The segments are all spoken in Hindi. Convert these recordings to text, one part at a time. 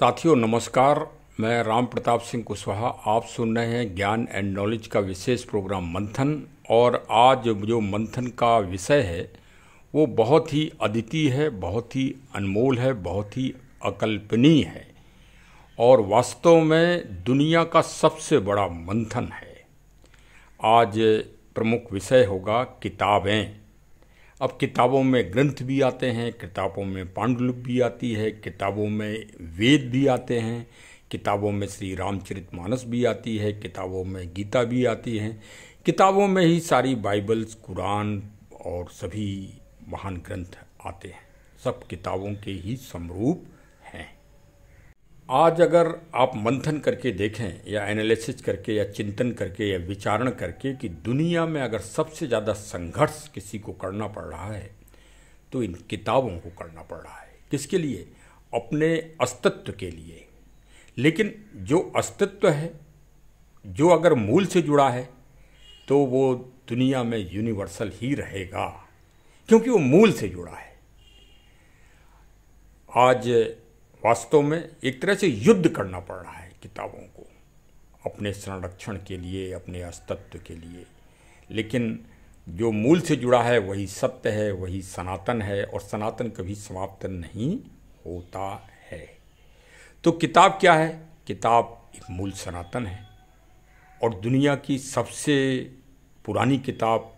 साथियों नमस्कार। मैं राम प्रताप सिंह कुशवाहा। आप सुन रहे हैं ज्ञान एंड नॉलेज का विशेष प्रोग्राम मंथन। और आज जो मंथन का विषय है वो बहुत ही अद्वितीय है, बहुत ही अनमोल है, बहुत ही अकल्पनीय है और वास्तव में दुनिया का सबसे बड़ा मंथन है। आज प्रमुख विषय होगा किताबें। अब किताबों में ग्रंथ भी आते हैं, किताबों में पांडुलिपि भी आती है, किताबों में वेद भी आते हैं, किताबों में श्री रामचरितमानस भी आती है, किताबों में गीता भी आती है, किताबों में ही सारी बाइबल्स, कुरान और सभी महान ग्रंथ आते हैं। सब किताबों के ही समरूप हैं। आज अगर आप मंथन करके देखें या एनालिसिस करके या चिंतन करके या विचारण करके कि दुनिया में अगर सबसे ज़्यादा संघर्ष किसी को करना पड़ रहा है तो इन किताबों को करना पड़ रहा है। किसके लिए? अपने अस्तित्व के लिए। लेकिन जो अस्तित्व है, जो अगर मूल से जुड़ा है तो वो दुनिया में यूनिवर्सल ही रहेगा, क्योंकि वो मूल से जुड़ा है। आज वास्तव में एक तरह से युद्ध करना पड़ रहा है किताबों को, अपने संरक्षण के लिए, अपने अस्तित्व के लिए। लेकिन जो मूल से जुड़ा है वही सत्य है, वही सनातन है और सनातन कभी समाप्त नहीं होता है। तो किताब क्या है? किताब एक मूल सनातन है और दुनिया की सबसे पुरानी किताब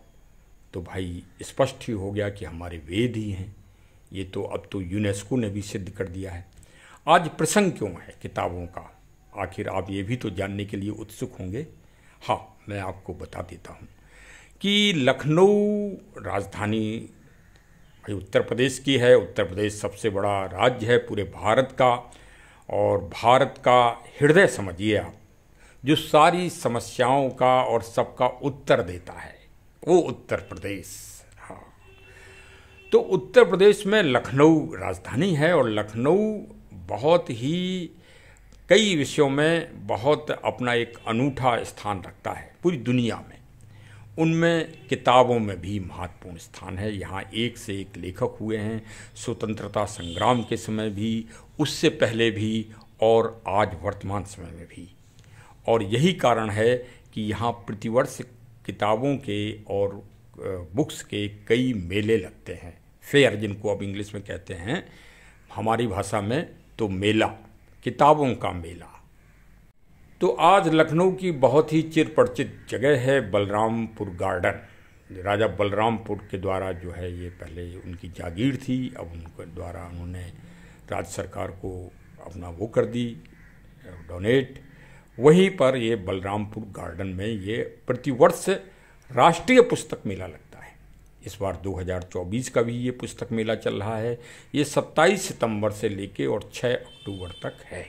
तो भाई स्पष्ट ही हो गया कि हमारे वेद ही हैं। ये तो अब तो यूनेस्को ने भी सिद्ध कर दिया है। आज प्रसंग क्यों है किताबों का? आखिर आप ये भी तो जानने के लिए उत्सुक होंगे। हाँ, मैं आपको बता देता हूँ कि लखनऊ राजधानी भाई उत्तर प्रदेश की है। उत्तर प्रदेश सबसे बड़ा राज्य है पूरे भारत का और भारत का हृदय समझिए आप, जो सारी समस्याओं का और सबका उत्तर देता है, वो उत्तर प्रदेश। हाँ, तो उत्तर प्रदेश में लखनऊ राजधानी है और लखनऊ बहुत ही कई विषयों में बहुत अपना एक अनूठा स्थान रखता है पूरी दुनिया में। उनमें किताबों में भी महत्वपूर्ण स्थान है। यहाँ एक से एक लेखक हुए हैं, स्वतंत्रता संग्राम के समय भी, उससे पहले भी और आज वर्तमान समय में भी। और यही कारण है कि यहाँ प्रतिवर्ष किताबों के और बुक्स के कई मेले लगते हैं, फेयर जिनको अब इंग्लिश में कहते हैं, हमारी भाषा में तो मेला, किताबों का मेला। तो आज लखनऊ की बहुत ही चिरपरिचित जगह है बलरामपुर गार्डन। राजा बलरामपुर के द्वारा जो है ये पहले उनकी जागीर थी, अब उनके द्वारा उन्होंने राज्य सरकार को अपना वो कर दी डोनेट। वहीं पर ये बलरामपुर गार्डन में ये प्रतिवर्ष राष्ट्रीय पुस्तक मेला लगता है। इस बार 2024 का भी ये पुस्तक मेला चल रहा है। ये 27 सितंबर से लेके और 6 अक्टूबर तक है।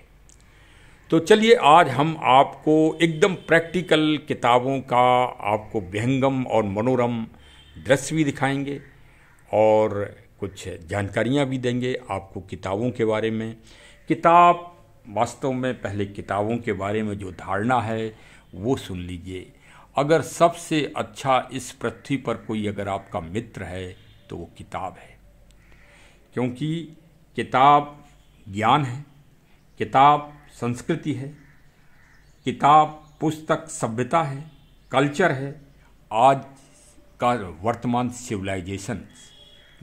तो चलिए आज हम आपको एकदम प्रैक्टिकल किताबों का आपको विहंगम और मनोरम दृश्य भी दिखाएंगे और कुछ जानकारियाँ भी देंगे आपको किताबों के बारे में। किताब वास्तव में पहले किताबों के बारे में जो धारणा है वो सुन लीजिए। अगर सबसे अच्छा इस पृथ्वी पर कोई अगर आपका मित्र है तो वो किताब है, क्योंकि किताब ज्ञान है, किताब संस्कृति है, किताब पुस्तक सभ्यता है, कल्चर है। आज का वर्तमान सिविलाइजेशन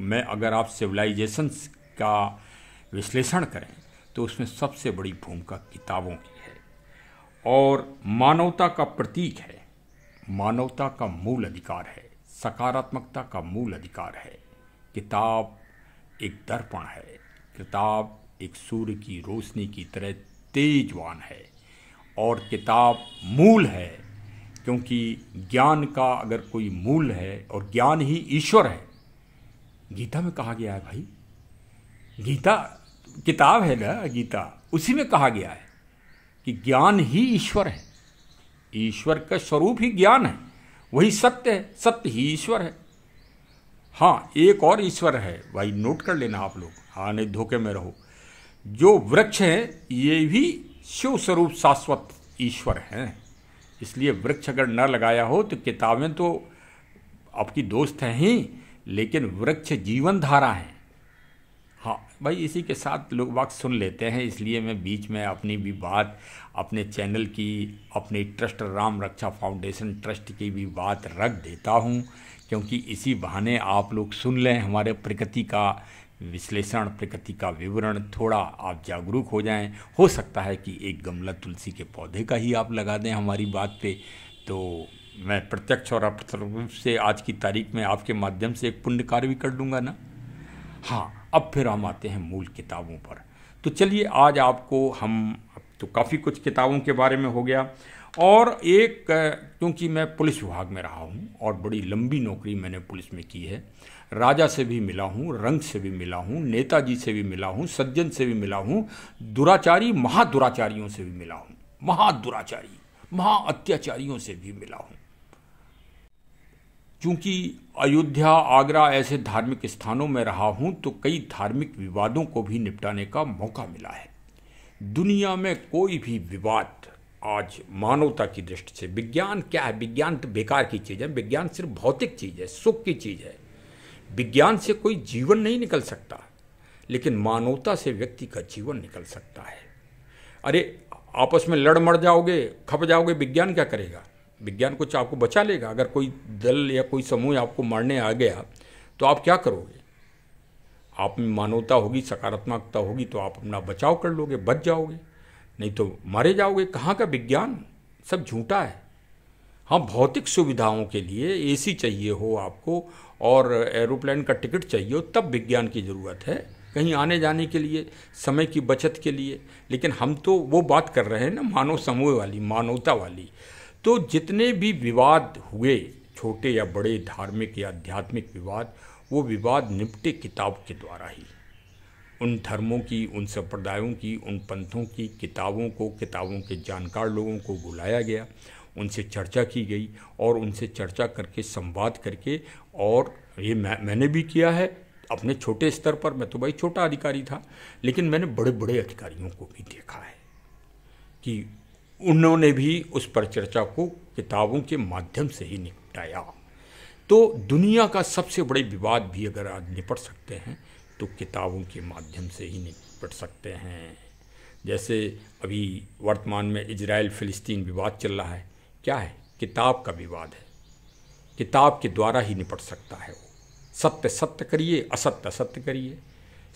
में अगर आप सिविलाइजेशंस का विश्लेषण करें तो उसमें सबसे बड़ी भूमिका किताबों की है और मानवता का प्रतीक है, मानवता का मूल अधिकार है, सकारात्मकता का मूल अधिकार है। किताब एक दर्पण है, किताब एक सूर्य की रोशनी की तरह तेजवान है और किताब मूल है, क्योंकि ज्ञान का अगर कोई मूल है और ज्ञान ही ईश्वर है। गीता में कहा गया है भाई, गीता किताब है ना, गीता उसी में कहा गया है कि ज्ञान ही ईश्वर है, ईश्वर का स्वरूप ही ज्ञान है, वही सत्य है, सत्य ही ईश्वर है। हाँ, एक और ईश्वर है भाई, नोट कर लेना आप लोग, हाँ नहीं धोखे में रहो। जो वृक्ष है ये भी शिव स्वरूप शाश्वत ईश्वर हैं। इसलिए वृक्ष अगर न लगाया हो तो किताबें तो आपकी दोस्त हैं ही, लेकिन वृक्ष जीवन धारा है। हाँ भाई, इसी के साथ लोग बात सुन लेते हैं, इसलिए मैं बीच में अपनी भी बात, अपने चैनल की, अपने ट्रस्ट राम रक्षा फाउंडेशन ट्रस्ट की भी बात रख देता हूँ, क्योंकि इसी बहाने आप लोग सुन लें हमारे प्रकृति का विश्लेषण, प्रकृति का विवरण, थोड़ा आप जागरूक हो जाएं। हो सकता है कि एक गमला तुलसी के पौधे का ही आप लगा दें हमारी बात पे, तो मैं प्रत्यक्ष और अप्रत्यक्ष रूप से आज की तारीख में आपके माध्यम से एक पुण्य कार्य भी कर लूँगा ना। हाँ, अब फिर हम आते हैं मूल किताबों पर। तो चलिए, आज आपको हम तो काफ़ी कुछ किताबों के बारे में हो गया, और एक क्योंकि मैं पुलिस विभाग में रहा हूँ और बड़ी लंबी नौकरी मैंने पुलिस में की है, राजा से भी मिला हूँ, रंग से भी मिला हूँ, नेताजी से भी मिला हूँ, सज्जन से भी मिला हूँ, दुराचारी महादुराचारियों से भी मिला हूँ, महादुराचारी महा अत्याचारियों से भी मिला हूँ। चूँकि अयोध्या, आगरा ऐसे धार्मिक स्थानों में रहा हूँ, तो कई धार्मिक विवादों को भी निपटाने का मौका मिला है। दुनिया में कोई भी विवाद आज मानवता की दृष्टि से, विज्ञान क्या है, विज्ञान तो बेकार की चीज़ है, विज्ञान सिर्फ भौतिक चीज़ है, सुख की चीज़ है। विज्ञान से कोई जीवन नहीं निकल सकता, लेकिन मानवता से व्यक्ति का जीवन निकल सकता है। अरे आपस में लड़ मर जाओगे, खप जाओगे, विज्ञान क्या करेगा? विज्ञान कुछ आपको बचा लेगा? अगर कोई दल या कोई समूह आपको मारने आ गया तो आप क्या करोगे? आप में मानवता होगी, सकारात्मकता होगी तो आप अपना बचाव कर लोगे, बच जाओगे, नहीं तो मारे जाओगे। कहाँ का विज्ञान? सब झूठा है। हाँ, भौतिक सुविधाओं के लिए एसी चाहिए हो आपको और एरोप्लेन का टिकट चाहिए हो, तब विज्ञान की ज़रूरत है, कहीं आने जाने के लिए, समय की बचत के लिए। लेकिन हम तो वो बात कर रहे हैं ना, मानव समूह वाली, मानवता वाली। तो जितने भी विवाद हुए, छोटे या बड़े, धार्मिक या आध्यात्मिक विवाद, वो विवाद निपटे किताब के द्वारा ही। उन धर्मों की, उन संप्रदायों की, उन पंथों की किताबों को, किताबों के जानकार लोगों को बुलाया गया, उनसे चर्चा की गई, और उनसे चर्चा करके, संवाद करके, और ये मैंने भी किया है अपने छोटे स्तर पर। मैं तो भाई छोटा अधिकारी था, लेकिन मैंने बड़े बड़े अधिकारियों को भी देखा है कि उन्होंने भी उस पर चर्चा को किताबों के माध्यम से ही निपटाया। तो दुनिया का सबसे बड़े विवाद भी अगर आज निपट सकते हैं तो किताबों के माध्यम से ही निपट सकते हैं। जैसे अभी वर्तमान में इजराइल फिलिस्तीन विवाद चल रहा है, क्या है? किताब का विवाद है। किताब के द्वारा ही निपट सकता है वो। सत्य सत्य करिए, असत्य असत्य करिए।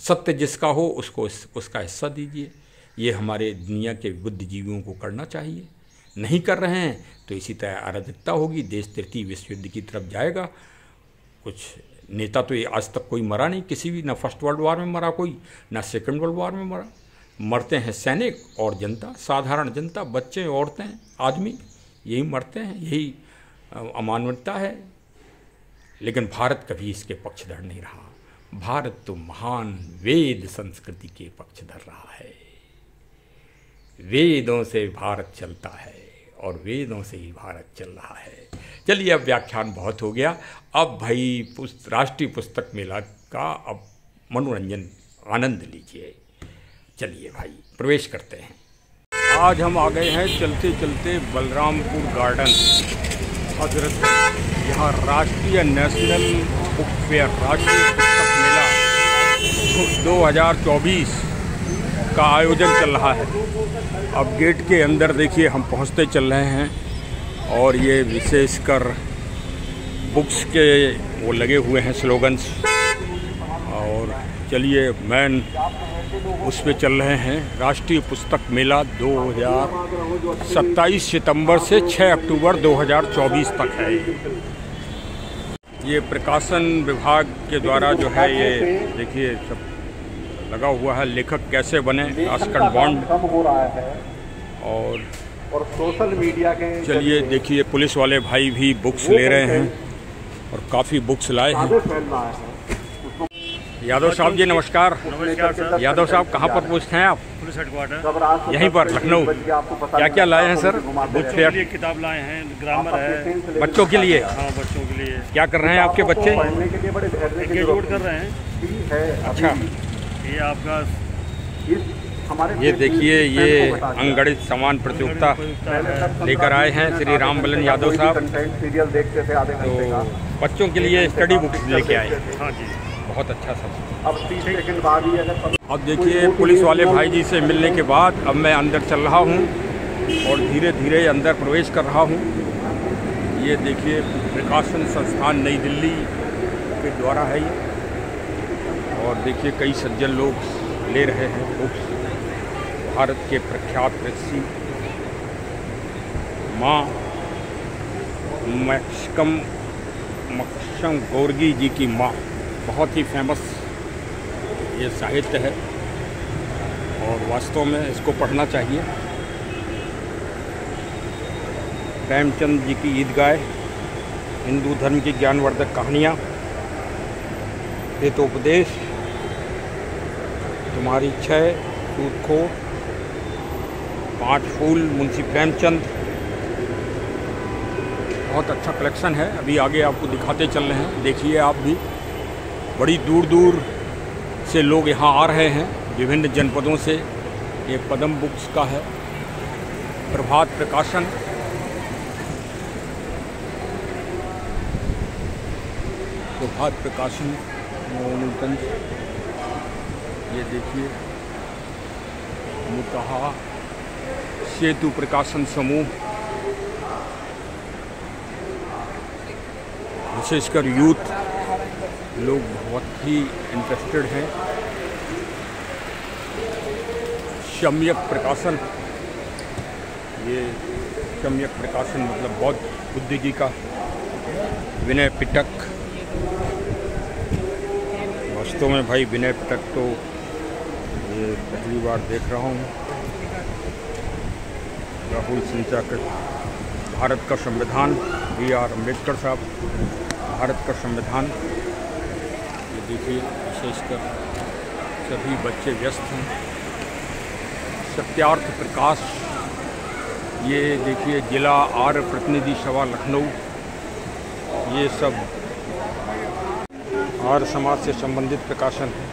सत्य जिसका हो उसको उसका हिस्सा दीजिए। ये हमारे दुनिया के बुद्धिजीवियों को करना चाहिए। नहीं कर रहे हैं तो इसी तरह अराजकता होगी, देश तृतीय विश्व युद्ध की तरफ जाएगा। कुछ नेता तो ये आज तक कोई मरा नहीं, किसी भी, ना फर्स्ट वर्ल्ड वॉर में मरा कोई, ना सेकंड वर्ल्ड वॉर में मरा। मरते हैं सैनिक और जनता, साधारण जनता, बच्चे, औरतें, आदमी, यही मरते हैं। यही अमानवता है। लेकिन भारत कभी इसके पक्षधर नहीं रहा। भारत तो महान वेद संस्कृति के पक्षधर रहा है। वेदों से भारत चलता है और वेदों से ही भारत चल रहा है। चलिए, अब व्याख्यान बहुत हो गया। अब भाई राष्ट्रीय पुस्तक मेला का अब मनोरंजन आनंद लीजिए। चलिए भाई, प्रवेश करते हैं। आज हम आ गए हैं चलते चलते बलरामपुर गार्डन हजरत। यहाँ राष्ट्रीय नेशनल बुक फेयर, राष्ट्रीय पुस्तक मेला 2024 का आयोजन चल रहा है। अब गेट के अंदर देखिए हम पहुँचते चल रहे हैं, और ये विशेषकर बुक्स के वो लगे हुए हैं स्लोगन्स। और चलिए, मैन उस पे चल रहे हैं। राष्ट्रीय पुस्तक मेला 27 सितंबर से 6 अक्टूबर 2024 तक है। ये प्रकाशन विभाग के द्वारा जो है, ये देखिए सब लगा हुआ है। लेखक कैसे बने, राजकरण बॉन्ड, और सोशल मीडिया के। चलिए देखिए, पुलिस वाले भाई भी बुक्स ले रहे हैं और काफ़ी बुक्स लाए हैं। यादव साहब जी नमस्कार। नमस्कार सर। यादव साहब कहाँ पर पूछते हैं आप? पुलिस हेडक्वार्टर यहीं पर, लखनऊ। क्या क्या लाए हैं सर? बुक फेयर किताब लाए हैं, ग्रामर है बच्चों के लिए। हाँ, बच्चों के लिए। क्या कर रहे हैं आपके बच्चे? एंगेजमेंट कर रहे हैं। अच्छा, ये आपका ये देखिए, ये अंगणित समान प्रतियोगिता लेकर आए हैं श्री राम बलन यादव साहब। तो बच्चों के लिए स्टडी बुक लेके आए। हाँ जी, बहुत अच्छा सब। अब 30 सेकंड बाद ही अगर अब देखिए पुलिस वाले भाई जी से मिलने के बाद अब मैं अंदर चल रहा हूँ और धीरे धीरे अंदर प्रवेश कर रहा हूँ। ये देखिए प्रकाशन संस्थान नई दिल्ली के द्वारा है ये, और देखिए कई सज्जन लोग ले रहे हैं बुक्स। भारत के प्रख्यात ऋषि माँ मक्षम गोर्गी जी की माँ, बहुत ही फेमस ये साहित्य है और वास्तव में इसको पढ़ना चाहिए। प्रेमचंद जी की ईदगाह, हिंदू धर्म की ज्ञानवर्धक कहानियाँ, हितोपदेश, तुम्हारी छह, सूदखोर, 5 फूल, मुंशी प्रेमचंद। बहुत अच्छा कलेक्शन है। अभी आगे आपको दिखाते चल रहे हैं, देखिए आप भी। बड़ी दूर दूर से लोग यहाँ आ रहे हैं, विभिन्न जनपदों से। ये पद्म बुक्स का है, प्रभात प्रकाशन। प्रभात प्रकाशन मोहनगंज। ये देखिए मुतहा सेतु प्रकाशन समूह, विशेषकर यूथ लोग बहुत ही इंटरेस्टेड हैं। सम्यक प्रकाशन, ये सम्यक प्रकाशन मतलब बौद्ध बुद्ध जी का। विनय पिटक, वास्तव में भाई विनय पिटक तो ये पहली बार देख रहा हूँ। राहुल सिंचा का भारत का संविधान, B.R. अम्बेडकर साहब, भारत का संविधान। ये देखिए विशेषकर सभी बच्चे व्यस्त हैं। सत्यार्थ प्रकाश, ये देखिए जिला आर्य प्रतिनिधि सभा लखनऊ। ये सब आर्य समाज से संबंधित प्रकाशन है।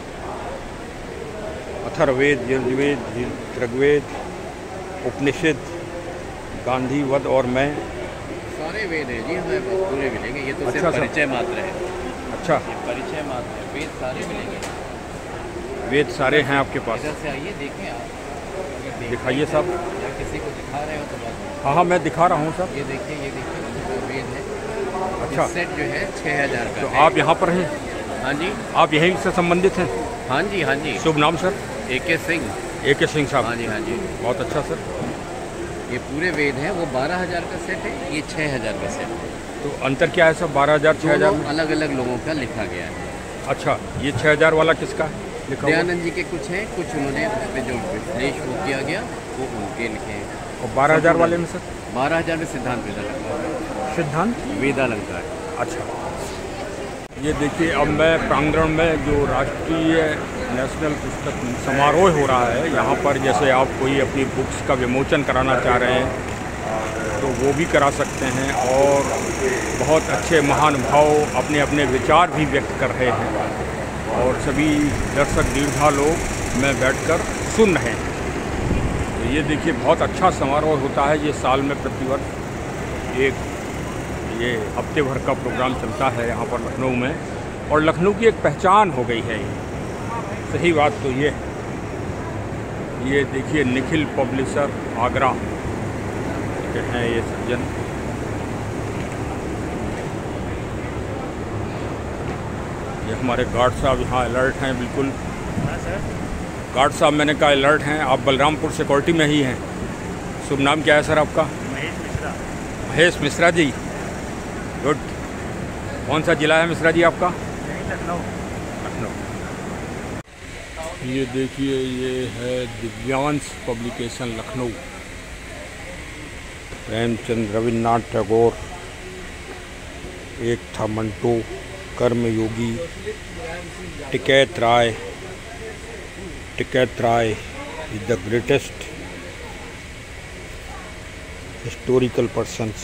अथर्ववेद, यजुर्वेद, ऋग्वेद, उपनिषद, गांधीवध और मैं। सारे वेद है जी, हमें पूरे मिलेंगे। ये तो सिर्फ अच्छा परिचय मात्र है। अच्छा, ये परिचय मात्र है, वेद सारे मिलेंगे। वेद सारे हैं आपके पास? इधर से आइए, देखें आप। दिखाइए साहब। या किसी को दिखा रहे हो तो बात। हाँ हाँ, मैं दिखा रहा हूँ सर। ये देखिए, ये देखिए वेद है। अच्छा, सेट जो है 6000 का। तो आप यहाँ पर हैं? हाँ जी, आप यहीं से संबंधित हैं? हाँ जी, हाँ जी। शुभ नाम sir? AK Singh. AK Singh साहब। हाँ जी, हाँ जी। बहुत अच्छा सर। ये पूरे वेद हैं, वो 12000 का सेट है, ये 6000 का सेट है। तो अंतर क्या है सर 12000 6000 में? अलग अलग लोगों का लिखा गया है। अच्छा, ये 6000 वाला किसका है लिखा हुआ? दयानंद जी के कुछ हैं, कुछ उन्होंने उस पर जो विश्लेष वो किया गया वो उनके लिखे हैं। और 12000 वाले में सर? 12000 में सिद्धांत वेदालंकार। सिद्धांत वेदालंकार। अच्छा, ये देखिए अब मैं प्रांगण में जो राष्ट्रीय नेशनल पुस्तक समारोह हो रहा है, यहाँ पर जैसे आप कोई अपनी बुक्स का विमोचन कराना चाह रहे हैं तो वो भी करा सकते हैं। और बहुत अच्छे महानुभाव अपने अपने विचार भी व्यक्त कर रहे हैं और सभी दर्शक दीर्घा लोग में बैठकर सुन रहे हैं। तो ये देखिए बहुत अच्छा समारोह होता है। ये साल में प्रतिवर्ष एक ये हफ्ते भर का प्रोग्राम चलता है यहाँ पर लखनऊ में, और लखनऊ की एक पहचान हो गई है ये। सही बात तो ये देखिए निखिल पब्लिशर आगरा के हैं ये सज्जन। ये हमारे गार्ड साहब यहाँ अलर्ट हैं बिल्कुल। गार्ड साहब मैंने कहा अलर्ट हैं। आप बलरामपुर सिक्योरिटी में ही हैं। शुभ नाम क्या है सर आपका? महेश मिश्रा। महेश मिश्रा जी, गुड। कौन सा जिला है मिश्रा जी आपका? लखनऊ। लखनऊ। ये देखिए ये है दिव्यांश पब्लिकेशन लखनऊ। प्रेमचंद, रविन्द्रनाथ टैगोर, एक था Manto, Karmayogi, Tikait Rai is the greatest historical persons.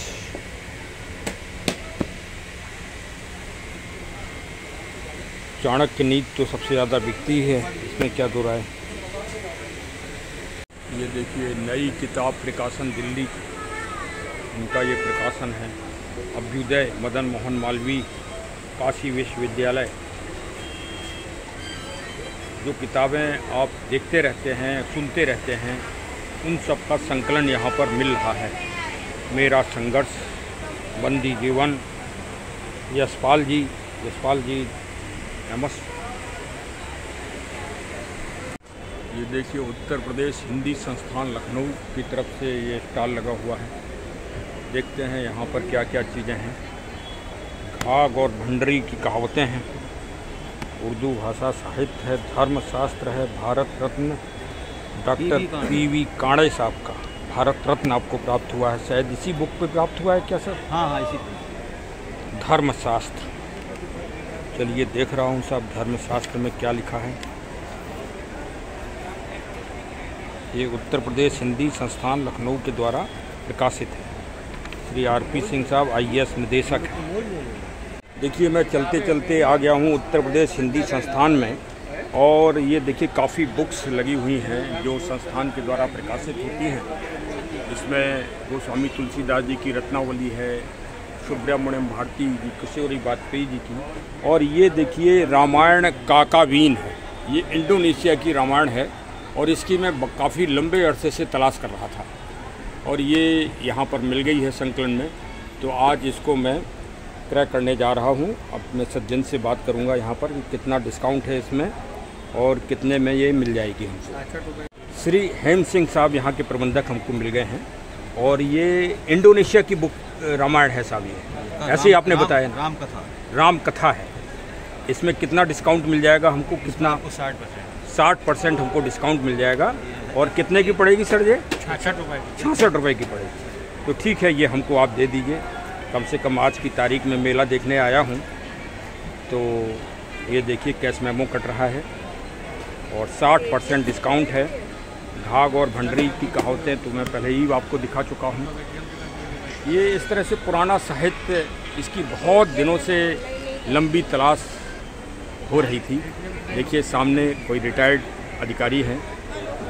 Chanakya Niti तो सबसे ज़्यादा बिकती है, इसमें क्या दो राय। ये देखिए नई किताब प्रकाशन दिल्ली, उनका ये प्रकाशन है। अभ्युदय, मदन मोहन मालवीय, काशी विश्वविद्यालय। जो किताबें आप देखते रहते हैं, सुनते रहते हैं, उन सब का संकलन यहाँ पर मिल रहा है। मेरा संघर्ष, बंदी जीवन, यशपाल जी नमस्ते। ये देखिए उत्तर प्रदेश हिंदी संस्थान लखनऊ की तरफ से ये स्टॉल लगा हुआ है। देखते हैं यहाँ पर क्या क्या चीज़ें हैं। घाघ और भंडरी की कहावतें हैं, उर्दू भाषा साहित्य है, धर्मशास्त्र है, भारत रत्न डॉक्टर पी.वी. काणे साहब का भारत रत्न आपको प्राप्त हुआ है। शायद इसी बुक पे प्राप्त हुआ है क्या सर? हाँ इसी पे। धर्मशास्त्र, चलिए देख रहा हूँ साहब धर्मशास्त्र में क्या लिखा है। ये उत्तर प्रदेश हिंदी संस्थान लखनऊ के द्वारा प्रकाशित है। श्री आर.पी. सिंह साहब IAS निदेशक हैं। देखिए मैं चलते चलते आ गया हूँ उत्तर प्रदेश हिंदी संस्थान में, और ये देखिए काफ़ी बुक्स लगी हुई हैं जो संस्थान के द्वारा प्रकाशित होती हैं। इसमें गोस्वामी तुलसीदास जी की रत्नावली है, सुब्रमण्यम भारती जी, किशोरी वाजपेयी जी की, और ये देखिए रामायण काकावीन है। ये इंडोनेशिया की रामायण है और इसकी मैं काफ़ी लंबे अरसे से तलाश कर रहा था और ये यहाँ पर मिल गई है संकलन में। तो आज इसको मैं क्रय करने जा रहा हूँ। अब मैं सज्जन से बात करूँगा यहाँ पर कि कितना डिस्काउंट है इसमें और कितने में ये मिल जाएगी हमको। श्री हेम सिंह साहब यहाँ के प्रबंधक हमको मिल गए हैं, और ये इंडोनेशिया की बुक रामायण है साहब। ये ऐसे ही आपने बताया ना, राम कथा है। इसमें कितना डिस्काउंट मिल जाएगा हमको? कितना? 60% हमको डिस्काउंट मिल जाएगा। और कितने की पड़ेगी सर ये? 66 रुपये की पड़ेगी। तो ठीक है, ये हमको आप दे दीजिए। कम से कम आज की तारीख में मेला देखने आया हूँ, तो ये देखिए कैश मेमो कट रहा है और 60% डिस्काउंट है। घाघ और भंडरी की कहावतें तो मैं पहले ही आपको दिखा चुका हूँ। ये इस तरह से पुराना साहित्य, इसकी बहुत दिनों से लंबी तलाश हो रही थी। देखिए सामने कोई रिटायर्ड अधिकारी हैं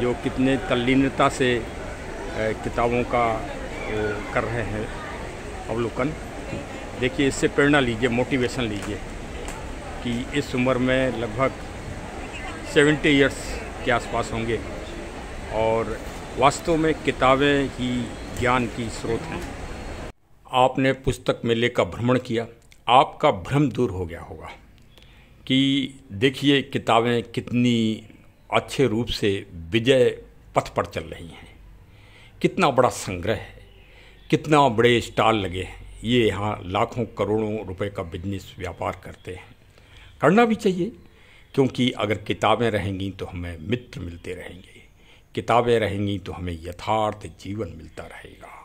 जो कितने तल्लीनता से किताबों का कर रहे हैं अवलोकन। देखिए इससे प्रेरणा लीजिए, मोटिवेशन लीजिए कि इस उम्र में लगभग 70 इयर्स के आसपास होंगे और वास्तव में किताबें ही ज्ञान की स्रोत हैं। आपने पुस्तक मेले का भ्रमण किया, आपका भ्रम दूर हो गया होगा कि देखिए किताबें कितनी अच्छे रूप से विजय पथ पर चल रही हैं। कितना बड़ा संग्रह है, कितना बड़े स्टॉल लगे हैं। ये यहाँ लाखों करोड़ों रुपए का बिजनेस व्यापार करते हैं। करना भी चाहिए, क्योंकि अगर किताबें रहेंगी तो हमें मित्र मिलते रहेंगे, किताबें रहेंगी तो हमें यथार्थ जीवन मिलता रहेगा।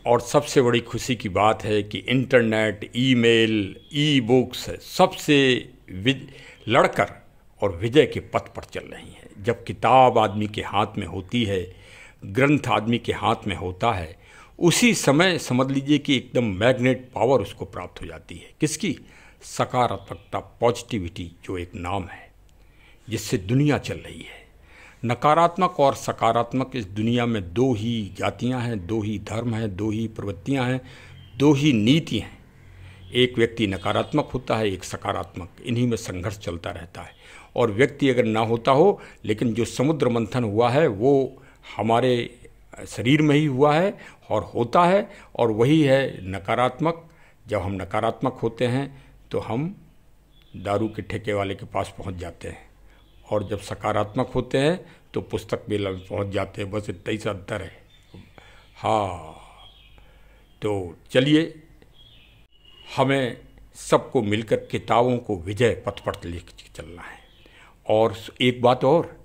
और सबसे बड़ी खुशी की बात है कि इंटरनेट, ईमेल, ई बुक्स सबसे लड़कर और विजय के पथ पर चल रही हैं। जब किताब आदमी के हाथ में होती है, ग्रंथ आदमी के हाथ में होता है, उसी समय समझ लीजिए कि एकदम मैग्नेट पावर उसको प्राप्त हो जाती है। किसकी? सकारात्मकता, पॉजिटिविटी जो एक नाम है जिससे दुनिया चल रही है। नकारात्मक और सकारात्मक इस दुनिया में दो ही जातियां हैं, दो ही धर्म हैं, दो ही प्रवृत्तियां हैं, दो ही नीति हैं। एक व्यक्ति नकारात्मक होता है, एक सकारात्मक। इन्हीं में संघर्ष चलता रहता है। और व्यक्ति अगर ना होता हो, लेकिन जो समुद्र मंथन हुआ है वो हमारे शरीर में ही हुआ है और होता है, और वही है नकारात्मक। जब हम नकारात्मक होते हैं तो हम दारू के ठेके वाले के पास पहुंच जाते हैं, और जब सकारात्मक होते हैं तो पुस्तक मेला में पहुंच जाते हैं। बस इतना ही सा अंतर है। हाँ, तो चलिए हमें सबको मिलकर किताबों को विजय पथ पर लेकर चलना है। और एक बात और,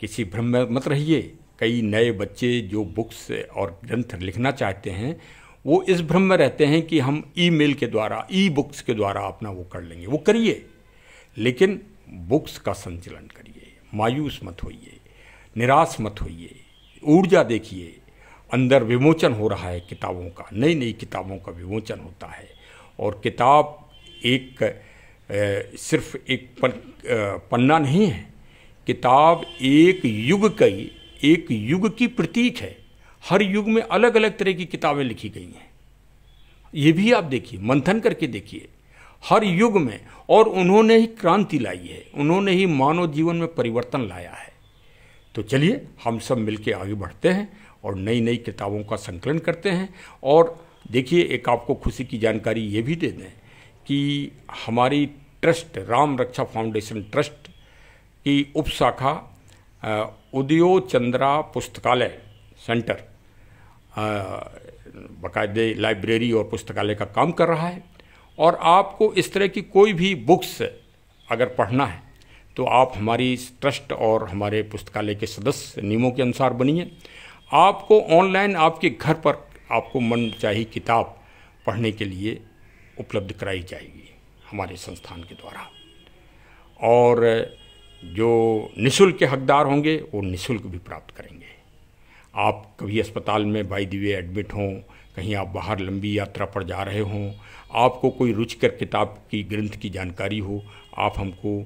किसी भ्रम में मत रहिए। कई नए बच्चे जो बुक्स और ग्रंथ लिखना चाहते हैं वो इस भ्रम में रहते हैं कि हम ईमेल के द्वारा, ई बुक्स के द्वारा अपना वो कर लेंगे। वो करिए, लेकिन बुक्स का संचलन करिए। मायूस मत होइए, निराश मत होइए, ऊर्जा देखिए। अंदर विमोचन हो रहा है किताबों का, नई नई किताबों का विमोचन होता है। और किताब सिर्फ एक पन्ना नहीं है। किताब एक युग की प्रतीक है। हर युग में अलग अलग तरह की किताबें लिखी गई हैं। ये भी आप देखिए, मंथन करके देखिए। हर युग में, और उन्होंने ही क्रांति लाई है, उन्होंने ही मानव जीवन में परिवर्तन लाया है। तो चलिए हम सब मिलके आगे बढ़ते हैं और नई नई किताबों का संकलन करते हैं। और देखिए, एक आपको खुशी की जानकारी ये भी दे दें कि हमारी ट्रस्ट, राम रक्षा फाउंडेशन ट्रस्ट की उप शाखा उदयो चंद्रा पुस्तकालय सेंटर बाकायदे लाइब्रेरी और पुस्तकालय का काम कर रहा है। और आपको इस तरह की कोई भी बुक्स अगर पढ़ना है तो आप हमारी ट्रस्ट और हमारे पुस्तकालय के सदस्य नियमों के अनुसार बनिए। आपको ऑनलाइन आपके घर पर आपको मनचाही किताब पढ़ने के लिए उपलब्ध कराई जाएगी हमारे संस्थान के द्वारा। और जो निःशुल्क के हकदार होंगे वो निःशुल्क भी प्राप्त करेंगे। आप कभी अस्पताल में बाय द वे एडमिट हों, कहीं आप बाहर लंबी यात्रा पर जा रहे हों, आपको कोई रुचिकर किताब की ग्रंथ की जानकारी हो, आप हमको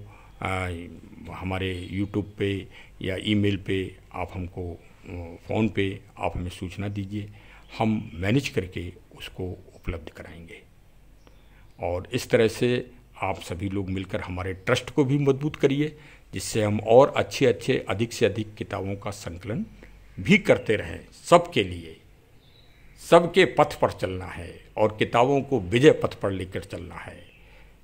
हमारे यूट्यूब पे या ईमेल पे, आप हमको फ़ोन पे आप हमें सूचना दीजिए, हम मैनेज करके उसको उपलब्ध कराएंगे। और इस तरह से आप सभी लोग मिलकर हमारे ट्रस्ट को भी मजबूत करिए, जिससे हम और अच्छे अच्छे अधिक से अधिक किताबों का संकलन भी करते रहें। सबके लिए, सबके पथ पर चलना है और किताबों को विजय पथ पर लेकर चलना है।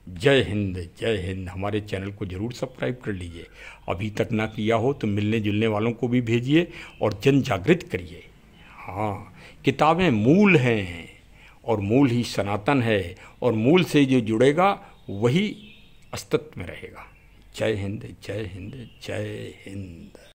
जय हिंद, जय हिंद। हमारे चैनल को ज़रूर सब्सक्राइब कर लीजिए, अभी तक ना किया हो तो मिलने जुलने वालों को भी भेजिए और जन जागृत करिए। हाँ, किताबें मूल हैं और मूल ही सनातन है, और मूल से जो जुड़ेगा वही अस्तित्व में रहेगा। जय हिंद, जय हिंद, जय हिंद।